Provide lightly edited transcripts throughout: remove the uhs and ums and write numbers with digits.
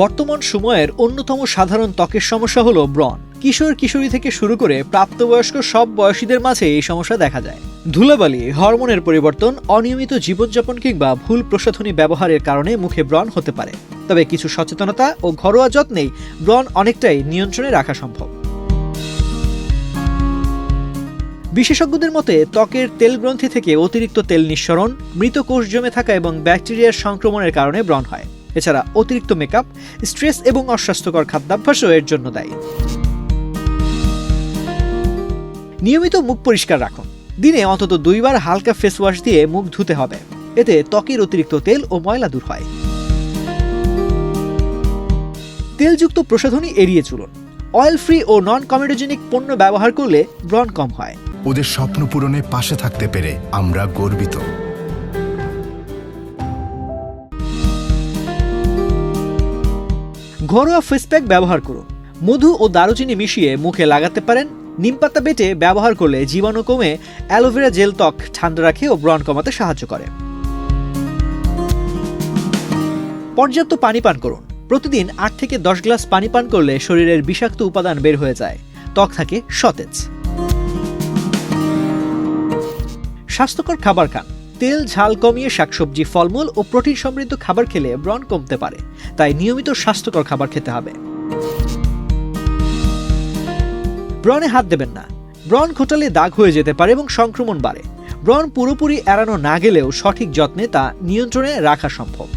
বর্তমান সময়ের অন্যতম সাধারণ ত্বকের সমস্যা হলো ব্রণ। কিশোর কিশোরী থেকে শুরু করে প্রাপ্তবয়স্ক সব বয়সীদের মাঝে এই সমস্যা দেখা যায়। ধুলাবালি, হরমোনের পরিবর্তন, অনিয়মিত জীবনযাপন কিংবা ভুল প্রসাধনী ব্যবহারের কারণে মুখে ব্রণ হতে পারে। তবে কিছু সচেতনতা ও ঘরোয়া যত্নেই ব্রণ অনেকটাই নিয়ন্ত্রণে রাখা সম্ভব। বিশেষজ্ঞদের মতে ত্বকের তেল গ্রন্থি থেকে অতিরিক্ত তেল নিঃসরণ, মৃত কোষ জমে থাকা এবং ব্যাকটেরিয়ার সংক্রমণের কারণে ব্রণ হয়। এছাড়া অতিরিক্ত মেকআপ, স্ট্রেস এবং অস্বাস্থ্যকর খাদ্যাভ্যাসও এর জন্য দায়ী। নিয়মিত মুখ পরিষ্কার রাখুন। দিনে অন্তত 2 বার হালকা ফেস ওয়াশ দিয়ে মুখ ধুতে হবে। এতে ত্বকের অতিরিক্ত তেল ও ময়লা দূর হয়। তেলযুক্ত প্রসাধনী এড়িয়ে চলুন। অয়েল ফ্রি ও নন কমেডোজেনিক পণ্য ব্যবহার করলে ব্রণ কম হয়। ওদের স্বপ্ন পূরণে পাশে থাকতে পেরে আমরা গর্বিত। ঘরোয়া ফেস প্যাক ব্যবহার করুন। মধু ও দারুচিনি মিশিয়ে মুখে লাগাতে পারেন। নিমপাতা বেটে ব্যবহার করলে জীবাণু কমে অ্যালোভেরা জেল ত্বক ঠান্ডা রাখে ও ব্রণ কমাতে সাহায্য করে। পর্যাপ্ত পানি পান করুন। প্রতিদিন 8 থেকে 10 গ্লাস পানি পান করলে শরীরের বিষাক্ত উপাদান বের হয়ে যায়, ত্বক থাকে সতেজ। স্বাস্থ্যকর খাবার খান। তেল ঝাল কমিয়ে শাকসবজি, ফলমূল ও প্রোটিন সমৃদ্ধ খাবার খেলে ব্রণ কমতে পারে, তাই নিয়মিত স্বাস্থ্যকর খাবার খেতে হবে। ব্রণে হাত দেবেন না। ব্রণ ঘোটালে দাগ হয়ে যেতে পারে এবং সংক্রমণ বাড়ে। ব্রণ পুরোপুরি এড়ানো না গেলেও সঠিক যত্নে তা নিয়ন্ত্রণে রাখা সম্ভব।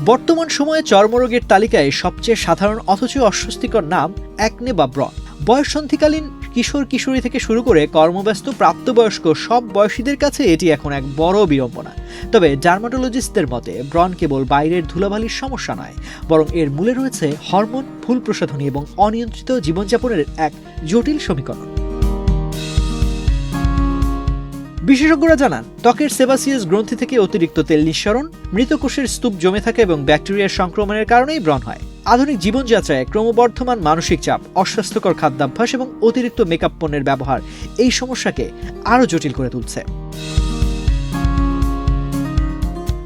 বর্তমান সময়ে চর্মরোগের তালিকায় সবচেয়ে সাধারণ অথচ অস্বস্তিকর নাম অ্যাকনে বা ব্রণ। বয়ঃসন্ধিকালীন কিশোর কিশোরী থেকে শুরু করে কর্মব্যস্ত প্রাপ্তবয়স্ক সব বয়সীদের কাছে এটি এখন এক বড় বিড়ম্বনা। তবে ডার্মাটোলজিস্টদের মতে ব্রণ কেবল বাইরের ধুলাবালির সমস্যা নয়, বরং এর মূলে রয়েছে হরমোন, ভুল প্রসাধনী এবং অনিয়ন্ত্রিত জীবনযাপনের এক জটিল সমীকরণ। বিশেষজ্ঞরা জানান, ত্বকের সেবাসিয়াস গ্রন্থি থেকে অতিরিক্ত তেল নিঃসরণ, মৃত কোষের স্তূপ জমে থাকা এবং ব্যাকটেরিয়ার সংক্রমণের কারণেই ব্রণ হয়। আধুনিক জীবনযাত্রায় ক্রমবর্ধমান মানসিক চাপ, অস্বাস্থ্যকর খাদ্যাভ্যাস এবং অতিরিক্ত মেকআপ পণ্যের ব্যবহার এই সমস্যাকে আরও জটিল করে তুলছে।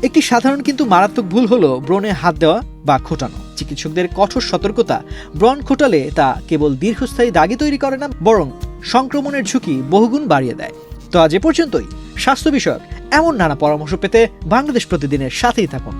একটি সাধারণ কিন্তু মারাত্মক ভুল হলো ব্রণে হাত দেওয়া বা খোঁটানো। চিকিৎসকদের কঠোর সতর্কতা, ব্রণ খোঁটালে তা কেবল দীর্ঘস্থায়ী দাগই তৈরি করে না, বরং সংক্রমণের ঝুঁকি বহুগুণ বাড়িয়ে দেয়। তো আজ এ পর্যন্তই। স্বাস্থ্য বিষয়ক এমন নানা পরামর্শ পেতে বাংলাদেশ প্রতিদিনের সাথেই থাকুন।